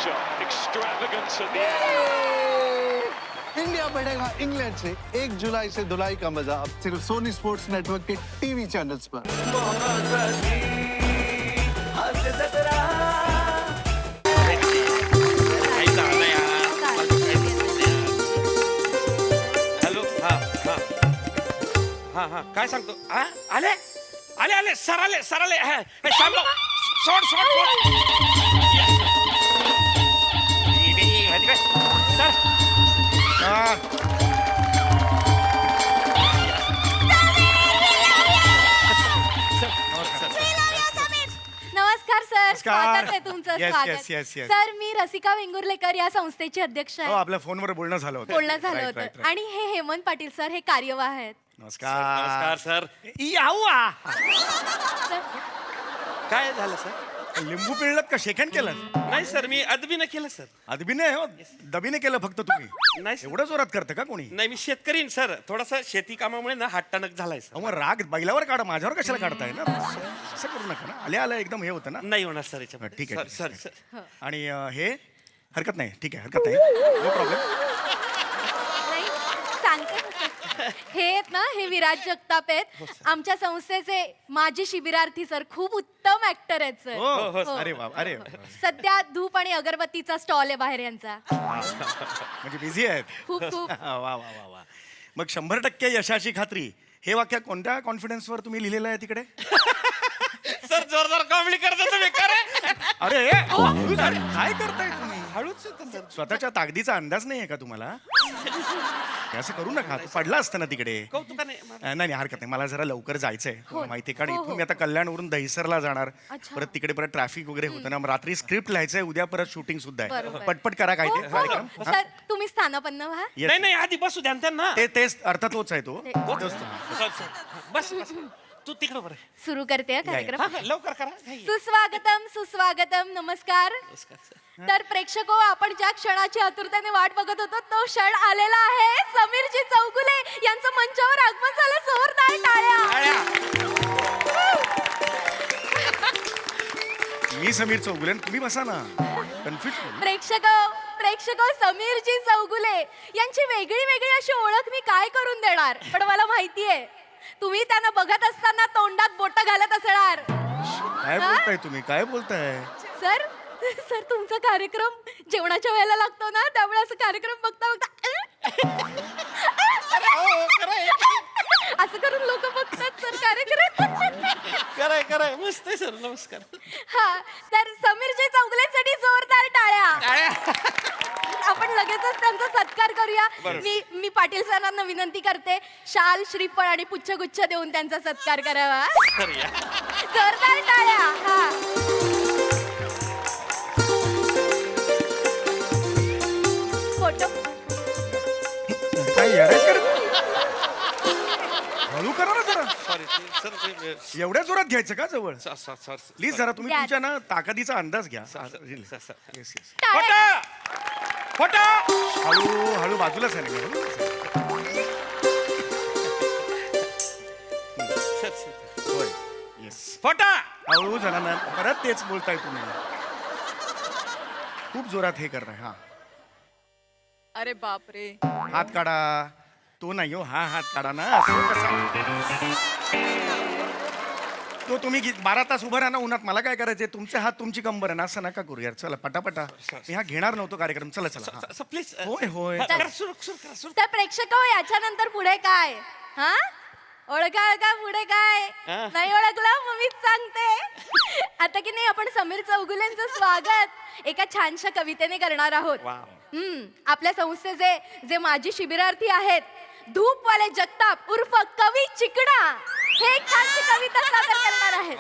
shot. Extravagance at the end. India बढ़ेगा England से 1 जुलाई से धुलाई का मजा अब सिर्फ सोनी स्पोर्ट्स नेटवर्क के टीवी चैनल्स पर। हॅलो हा काय सांगतो आले आले आले सर आले शामराव सोड सर नमस्कार सर, स्वागत आहे तुमचं. Yes, स्वागत. yes, yes. सर, मी रसिका वेंगुर्लेकर या संस्थेची अध्यक्ष हो आहे. आपल्या फोनवर बोलणं झालं होतं. बोलणं झालं Right, होतं. right, right. आणि हे हेमंत पाटील सर, हे कार्यवाह आहेत. नमस्कार सर यावा सर, काय झालं सर लिंबू पिळलं का शेकंड केलं नाही सर मी अदबीनं केलं सर अदबीने हो दबीने केलं फक्त तुम्ही नाही sir. एवढं जोरात करतं का कोणी नाही मी शेतकरी सर थोडासा शेती कामामुळे ना हातटणक झालाय सर अहो, मग राग बैलावर काढा माझ्यावर कशाला काढताय ना असं करू नका ना आल्या एकदम हे होतं ना नाही होणार सर याच्या ठीक आहे, सर ठीक सर आणि हे हरकत नाही ठीक आहे हरकत नाही नो प्रॉब्लेम नाही, सांगते ना सर. हे आहेत ना, हे विराज जगताप आहेत, आमच्या संस्थेचे माजी शिबिरार्थी सर. खूप उत्तम ऍक्टर आहेत सर. हो अरे वा अरे वा. सध्या धूप आणि अगरबत्तीचा स्टॉल आहे बाहेर यांचा. म्हणजे बिझी आहेत खूप खूप. वा वा वा वा मग 100% यशाची खात्री हे वाक्य कोणत्या कॉन्फिडन्सवर तुम्ही लिहिलेलं आहे तिकडे सर जोरदार कॉमेडी करता तुम्ही खरं अरे हळूच अरे, काय करताय तुम्ही हळूच होतं सर स्वतःच्या ताकदीचा अंदाज नाहीये का तुम्हाला हे असं करू नका तो पडला असतं ना तिकडे कौतुकाने नाही हरकत नाही मला जरा लवकर जायचंय हो. माहिती कारण हो, इथून हो. मी आता कल्याणवरून दहिसरला जाणार अच्छा. परत तिकडे परत ट्रॅफिक वगैरे होतं ना मग रात्री स्क्रिप्ट लिहायचंय उद्या परत शूटिंग सुद्धा आहे बरोबर. पटपट करा काय हो, ते हो. कार्यक्रम हा? सर, तुम्ही स्थानापन्न व्हा. Yes. नाही आधी बसू द्या ना त्यांना तेच अर्थ तोच आहे तो तोच तो. बस तू तिकडं बरं सुरू करते हा कार्यक्रम. लवकर करा घाई. सुस्वागतम नमस्कार. नमस्कार, सर. तर प्रेक्षको, आपण ज्या क्षणाची आतुरतेने वाट बघत होतो तो क्षण आलेला आहे. समीरजी चौगुले यांचं मंचावर आगमन झालं. जोरदार टाळ्या. मी समीर चौगुले आणि तुम्ही बसा ना कन्फ्युज प्रेक्षको, समीरजी चौगुले यांची वेगळी वेगळी अशी ओळख मी काय करून देणार, पण मला माहितीये तुम्ही त्यांना बघत असताना तोंडात बोट घालत असणार. काय बोलताय तुम्ही काय बोलताय सर, तुमचा कार्यक्रम जेवणाच्या वेळेला लागतो ना, त्यामुळे असं कार्यक्रम बघता असं करून लोक बघतात सर कार्यक्रम. कराय मस्त आहे सर नमस्कार हा, तर समीरजी चौगुलेंसाठी जोरदार टाळ्या. आपण लगेचच त्यांचा सत्कार करूया. मी पाटील सरांना विनंती करते, शाल, श्रीफळ आणि पुच्छगुच्छ देऊन त्यांचा सत्कार करावा. जोरदार टाळ्या. हा, फोटो. काय येडायच कर हळू करा ना जरा सॉरी सर एवढ्या जोरात घ्यायचं का जवळ सर प्लीज जरा तुम्ही द्या. तुमच्या ना ताकदीचा अंदाज घ्या Yes, yes. टाळ्या. हळू हळू बाजूलाच आहे ना, होय येस फोटा हळू झाला ना परत तेच बोलताय तुम्ही खूप जोरात हे करताय हा अरे बापरे. हात काढा तो नाही हो हा हात काढा ना असं कसं तो तुम्ही 12 तास उभं राहा ना उन्हात मला काय करायचंय तुमचे हात तुमची कंबर आहे ना असं नका करू यार चला पटापटा मी हा घेणार नव्हतो कार्यक्रम चला चला हा. प्लीज होय होय सुरू तर प्रेक्षक, याच्यानंतर पुढे काय? हा, ओळखा का पुढे काय? नाही ओळखलं मग मीच सांगते. आता की नाही, आपण समीर चौगुलेंचं स्वागत एका छानशा कवितेने करणार आहोत. आपल्या संस्थेचे जे माजी शिबिरार्थी आहेत, धूपवाले जगताप उर्फ कवी चिकडा, हे एक छानशी कविता सादर करणार आहेत.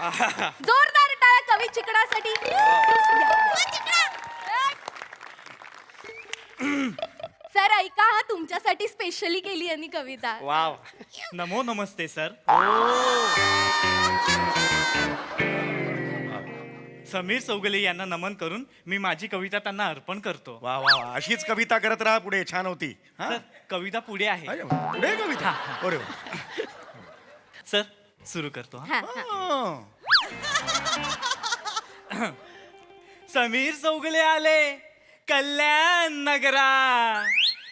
जोरदार टाळ्या कवी चिकडासाठी. सर ऐका, हा तुमच्यासाठी स्पेशली केली यांनी कविता. वाव नमो नमस्ते सर. समीर चौगुले यांना नमन करून मी माझी कविता त्यांना अर्पण करतो. वा वा वा अशीच कविता करत राहा पुढे छान होती हा सर, कविता पुढे आहे. अरे वा, पुढे कविता अरे वा. सर, सुरू करतो हा. हा, हा. हा. समीर चौगुले आले कल्याण नगरा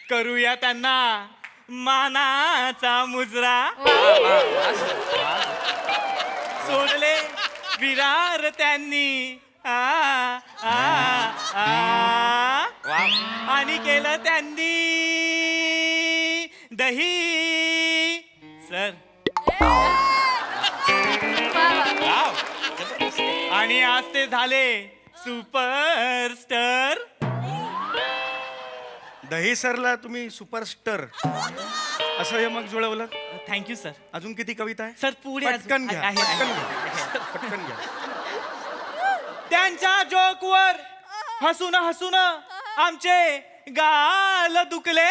करूया त्यांना मानाचा मुजरा. सोडले विरार त्यांनी आ, आ, आ, आणि केलं त्यांनी दही सर. वा, वा. आणि आज ते झाले सुपरस्टार. दही सरला तुम्ही सुपरस्टार असं हे मग जुळवलं. Thank you sir. अजून किती कविता आहे? सर पुढे अजून- पटकन घ्या आहे, आहे. पटकन घ्या पटकन घ्या. त्यांच्या जोकवर हसून हसून आमचे गाल दुखले,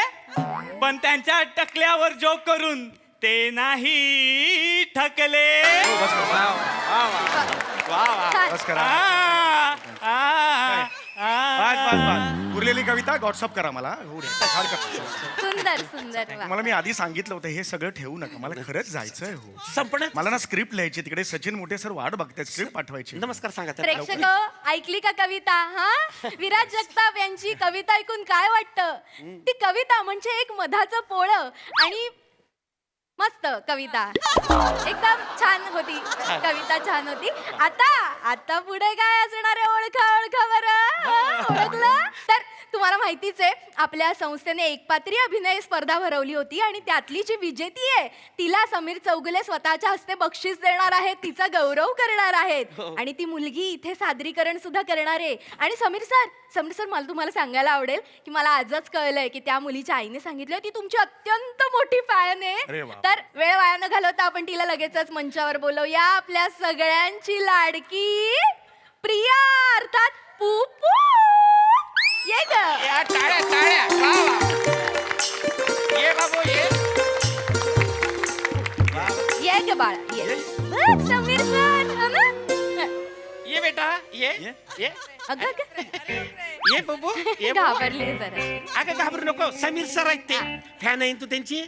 पण त्यांच्या टकल्यावर जोक करून ते नाही ठकले. छान. बस करा. आ, आ, बस आ. बस बस. उरलेली कविता व्हॉट्सअप करा मला. हो रे. हरकत नाही. सुंदर सुंदर वा. मला मी आधी सांगितलं होतं हे सगळं ठेवू नका, मला खरंच जायचंय. हो संपणार. मला ना स्क्रिप्ट लिहायची, तिकडे सचिन मोठे सर वाट बघतायत, स्क्रिप्ट पाठवायची. नमस्कार सांगा त्यांना. प्रेक्षक ऐकली का कविता? हा, विराज जगताप यांची कविता ऐकून काय वाटतं? ती कविता म्हणजे एक मधाचं पोळं आणि मस्त कविता. एकदम छान होती कविता, छान होती. आता पुढे काय असणार आहे? ओळखा बरं. ओळखलं तर तुम्हाला माहितीच आहे आपल्या संस्थेने एकपात्री अभिनय स्पर्धा भरवली होती आणि त्यातली जी विजेती आहे तिला समीर चौगुले स्वतःच्या हस्ते बक्षीस देणार आहेत, तिचा गौरव करणार आहेत आणि ती मुलगी इथे सादरीकरण सुद्धा करणार आहे. आणि समीर सर मला तुम्हाला सांगायला आवडेल की मला आजच कळलंय की त्या मुलीच्या आईने सांगितलं ती तुमची अत्यंत मोठी फॅन आहे. अरे वा. तर वेळ वाया न घालवता आपण तिला लगेचच मंचावर बोलवूया. आपल्या सगळ्यांची लाडकी प्रिया अर्थात पुपू. ये ग. या टाळ्या वा वा. ये बाबू ये. ये ग बाळा ये. बघ, समीर सर हो ना? ये बेटा ये ये. ये अगं अगं. ये बाबू ये बाबू. घाबरले जरा. अगं घाबरू नको, समीर सर आहेत ते. फॅन आहे तू त्यांची.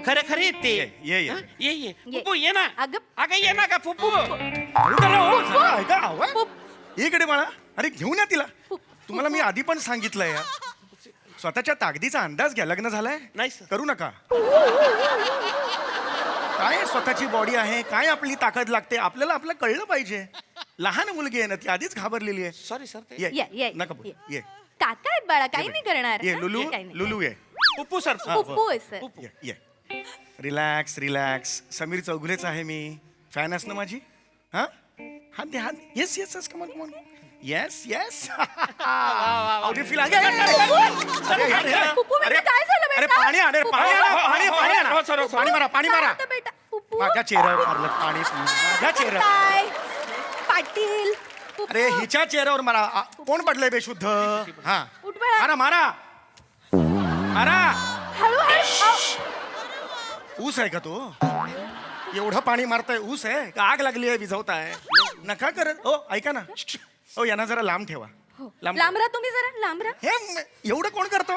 खरे खरे आहेत ते. ये. हं? ये ये. पुपू ये ना. अगं ये ना का पुपू. हळू करा, हो. सांगा, ऐका, आवाज. इकडे मला. अरे घेऊन या तिला. तुम्हाला मी आधी पण सांगितलंय यार. स्वतःच्या ताकदीचा अंदाज घ्या. लग्न झालंय नाही सर. करू नका. काय स्वतःची बॉडी आहे, काय आपली ताकद लागते आपल्याला आपलं कळलं पाहिजे. लहान मुलगी आहे ना ती, आधीच घाबरलेली आहे. Sorry sir. ये, ये, नका बोलू. ये. ये काका आहेत बाळा, काही नाही करणार. ये हं? लुलू काही नाही. लुलू ये. पुपू सर. पुप्पू आहे सर. ये रिलॅक्स रिलॅक्स. समीर चौगुलेच आहे मी. फॅन असणं माझी. हा हात दे हात. Yes yes yes come on come on. Yes yes. Puppu बेटा, काय झालं बेटा? अरे पाणी आण रे, पाणी आण, पाणी पाणी आण. हो, सर, हो, सर. पाणी मारा पाणी मारा. काय होतं बेटा? पुप्पू. माझ्या चेहऱ्यावर मारलं पाणी. माझ्या चेहऱ्यावर. काय? पाटील पुप्पू. अरे हिच्या चेहऱ्यावर मारा. कोण पडलंय बेशुद्ध? हा उठ बाळा. मारा मारा. हळू. ऊस आहे का तो? एवढं पाणी मारताय. ऊस आहे का आग लागली आहे विझवताय? नका करत. ओ ऐका ना. ओ यांना जरा लांब ठेवा. लांब राहा तुम्ही जरा, लांब राहा. हे एवढं कोण करतो?